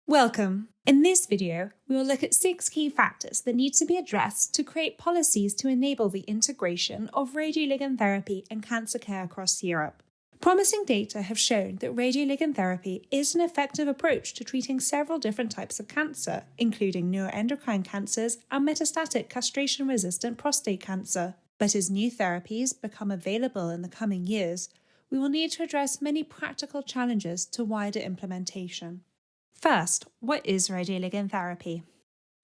Welcome! In this video, we will look at 6 key factors that need to be addressed to create policies to enable the integration of radioligand therapy and cancer care across Europe. Promising data have shown that radioligand therapy is an effective approach to treating several different types of cancer, including neuroendocrine cancers and metastatic castration-resistant prostate cancer. But as new therapies become available in the coming years, we will need to address many practical challenges to wider implementation. First, what is radioligand therapy?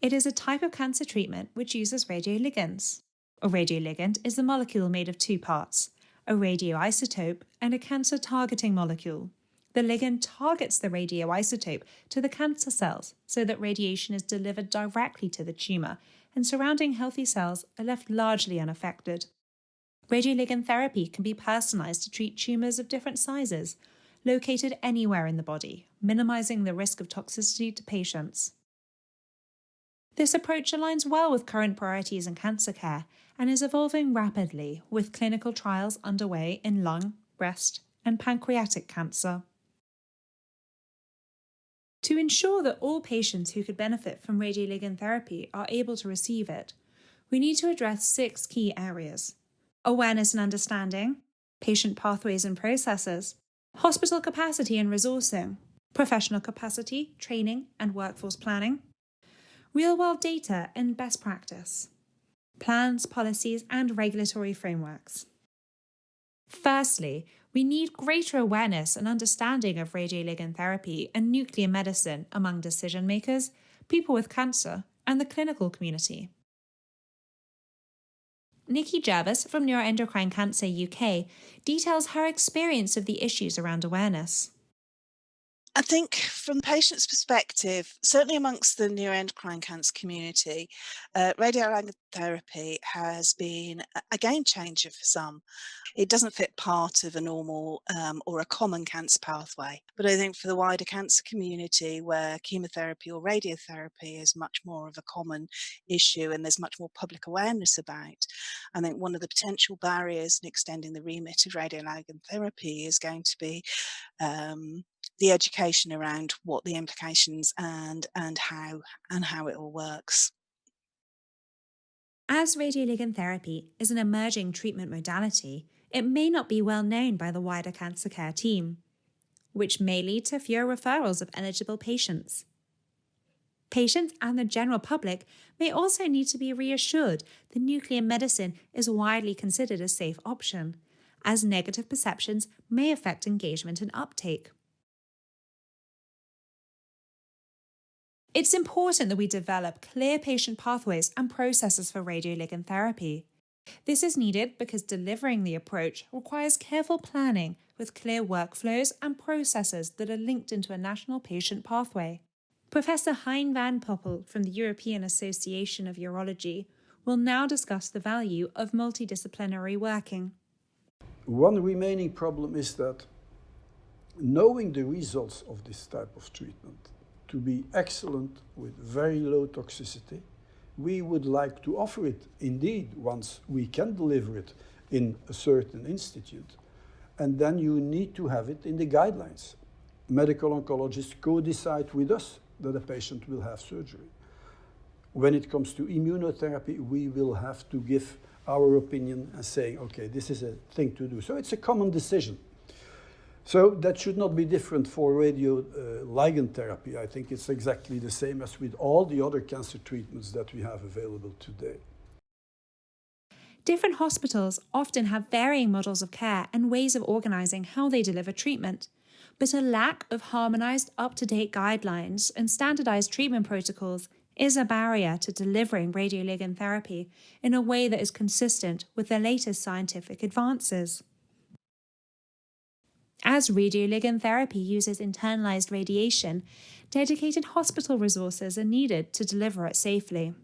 It is a type of cancer treatment which uses radioligands. A radioligand is a molecule made of 2 parts, a radioisotope and a cancer-targeting molecule. The ligand targets the radioisotope to the cancer cells so that radiation is delivered directly to the tumour and surrounding healthy cells are left largely unaffected. Radioligand therapy can be personalised to treat tumours of different sizes, located anywhere in the body, minimizing the risk of toxicity to patients. This approach aligns well with current priorities in cancer care and is evolving rapidly, with clinical trials underway in lung, breast, and pancreatic cancer. To ensure that all patients who could benefit from radioligand therapy are able to receive it, we need to address 6 key areas: awareness and understanding, patient pathways and processes, hospital capacity and resourcing, professional capacity, training and workforce planning, real-world data and best practice, plans, policies and regulatory frameworks. Firstly, we need greater awareness and understanding of radioligand therapy and nuclear medicine among decision makers, people with cancer, and the clinical community. Nikki Jervis from Neuroendocrine Cancer UK details her experience of the issues around awareness. I think from the patient's perspective, certainly amongst the neuroendocrine cancer community, radioligand therapy has been a game changer for some. It doesn't fit part of a normal or a common cancer pathway. But I think for the wider cancer community, where chemotherapy or radiotherapy is much more of a common issue and there's much more public awareness about, I think one of the potential barriers in extending the remit of radioligand therapy is going to be the education around what the implications and how it all works. As radioligand therapy is an emerging treatment modality, it may not be well known by the wider cancer care team, which may lead to fewer referrals of eligible patients. Patients and the general public may also need to be reassured that nuclear medicine is widely considered a safe option, as negative perceptions may affect engagement and uptake. It's important that we develop clear patient pathways and processes for radioligand therapy. This is needed because delivering the approach requires careful planning with clear workflows and processes that are linked into a national patient pathway. Professor Hein van Poppel from the European Association of Urology will now discuss the value of multidisciplinary working. One remaining problem is that knowing the results of this type of treatment to be excellent with very low toxicity, we would like to offer it indeed once we can deliver it in a certain institute. And then you need to have it in the guidelines. Medical oncologists co-decide with us that a patient will have surgery. When it comes to immunotherapy, we will have to give our opinion and say, okay, this is a thing to do. So it's a common decision. So that should not be different for radioligand therapy. I think it's exactly the same as with all the other cancer treatments that we have available today. Different hospitals often have varying models of care and ways of organising how they deliver treatment, but a lack of harmonised, up-to-date guidelines and standardised treatment protocols is a barrier to delivering radioligand therapy in a way that is consistent with the latest scientific advances. As radioligand therapy uses internalised radiation, dedicated hospital resources are needed to deliver it safely.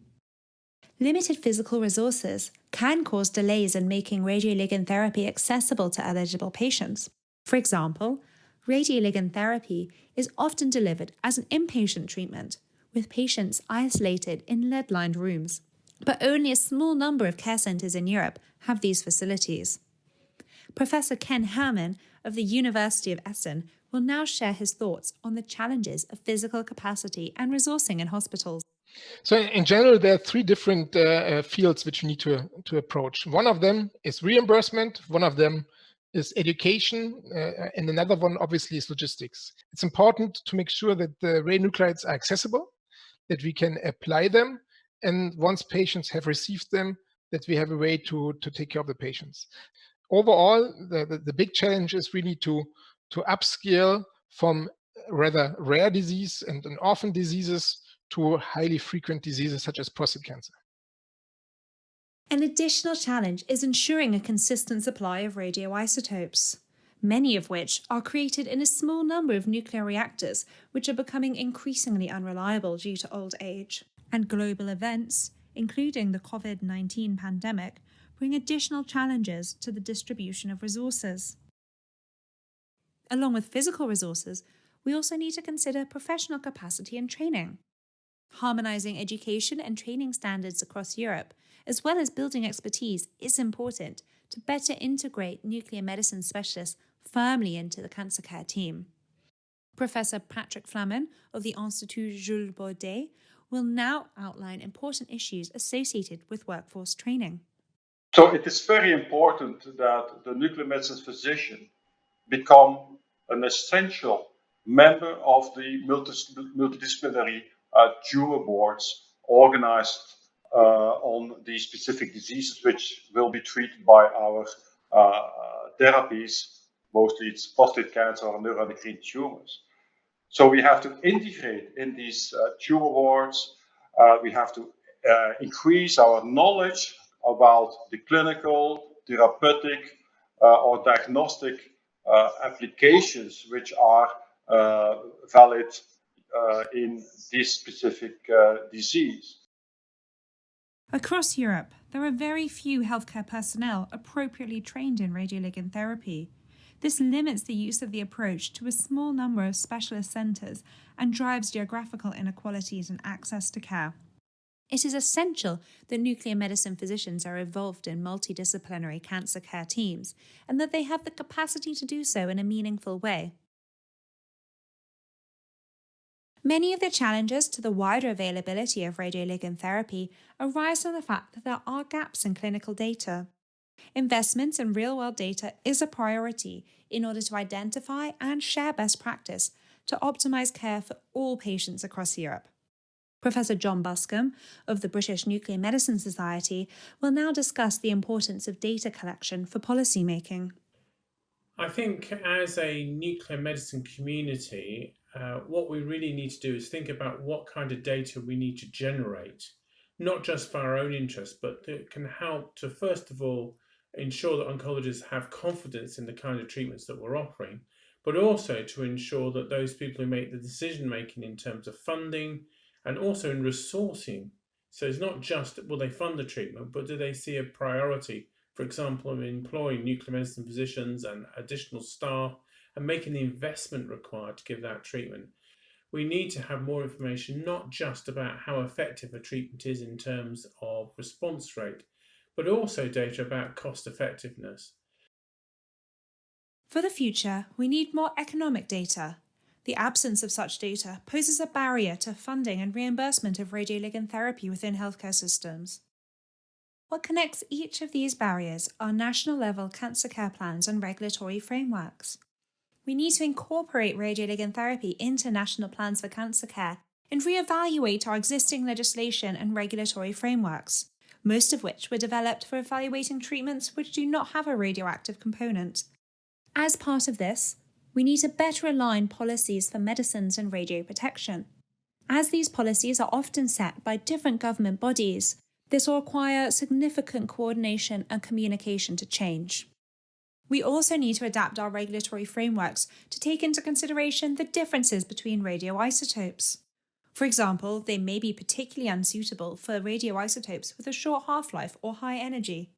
Limited physical resources can cause delays in making radioligand therapy accessible to eligible patients. For example, radioligand therapy is often delivered as an inpatient treatment, with patients isolated in lead-lined rooms. But only a small number of care centres in Europe have these facilities. Professor Ken Herman of the University of Essen will now share his thoughts on the challenges of physical capacity and resourcing in hospitals. So in general, there are three different fields which you need to approach. One of them is reimbursement, one of them is education, and another one obviously is logistics. It's important to make sure that the radionuclides are accessible, that we can apply them, and once patients have received them, that we have a way to take care of the patients. Overall, the big challenge is really to upscale from rather rare disease and orphan diseases to highly frequent diseases such as prostate cancer. An additional challenge is ensuring a consistent supply of radioisotopes, many of which are created in a small number of nuclear reactors, which are becoming increasingly unreliable due to old age. And global events, including the COVID-19 pandemic, bring additional challenges to the distribution of resources. Along with physical resources, we also need to consider professional capacity and training. Harmonizing education and training standards across Europe, as well as building expertise, is important to better integrate nuclear medicine specialists firmly into the cancer care team. Professor Patrick Flamen of the Institut Jules Bordet will now outline important issues associated with workforce training. So it is very important that the nuclear medicine physician become an essential member of the multidisciplinary tumor boards organized on these specific diseases which will be treated by our therapies. Mostly it's prostate cancer or neuroendocrine tumors. So we have to integrate in these tumor boards. We have to increase our knowledge about the clinical, therapeutic, or diagnostic applications which are valid in this specific disease. Across Europe, there are very few healthcare personnel appropriately trained in radioligand therapy. This limits the use of the approach to a small number of specialist centres and drives geographical inequalities in access to care. It is essential that nuclear medicine physicians are involved in multidisciplinary cancer care teams and that they have the capacity to do so in a meaningful way. Many of the challenges to the wider availability of radioligand therapy arise from the fact that there are gaps in clinical data. Investments in real-world data is a priority in order to identify and share best practice to optimise care for all patients across Europe. Professor John Buscombe of the British Nuclear Medicine Society will now discuss the importance of data collection for policy making. I think as a nuclear medicine community, what we really need to do is think about what kind of data we need to generate, not just for our own interest, but that can help to, first of all, ensure that oncologists have confidence in the kind of treatments that we're offering, but also to ensure that those people who make the decision making in terms of funding and also in resourcing. So it's not just, will they fund the treatment, but do they see a priority, for example, in employing nuclear medicine physicians and additional staff and making the investment required to give that treatment. We need to have more information, not just about how effective a treatment is in terms of response rate, but also data about cost effectiveness. For the future, we need more economic data. The absence of such data poses a barrier to funding and reimbursement of radioligand therapy within healthcare systems. What connects each of these barriers are national-level cancer care plans and regulatory frameworks. We need to incorporate radioligand therapy into national plans for cancer care and reevaluate our existing legislation and regulatory frameworks, most of which were developed for evaluating treatments which do not have a radioactive component. As part of this, we need to better align policies for medicines and radioprotection. As these policies are often set by different government bodies, this will require significant coordination and communication to change. We also need to adapt our regulatory frameworks to take into consideration the differences between radioisotopes. For example, they may be particularly unsuitable for radioisotopes with a short half-life or high energy.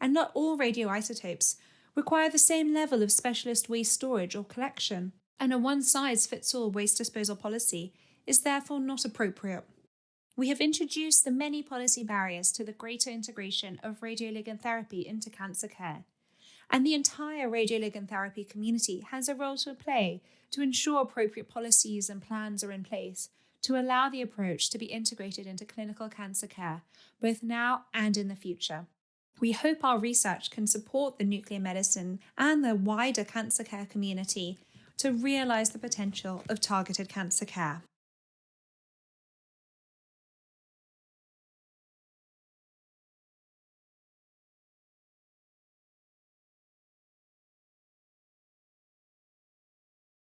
And not all radioisotopes require the same level of specialist waste storage or collection, and a one-size-fits-all waste disposal policy is therefore not appropriate. We have introduced the many policy barriers to the greater integration of radioligand therapy into cancer care, And the entire radioligand therapy community has a role to play to ensure appropriate policies and plans are in place to allow the approach to be integrated into clinical cancer care, both now and in the future. We hope our research can support the nuclear medicine and the wider cancer care community to realise the potential of targeted cancer care.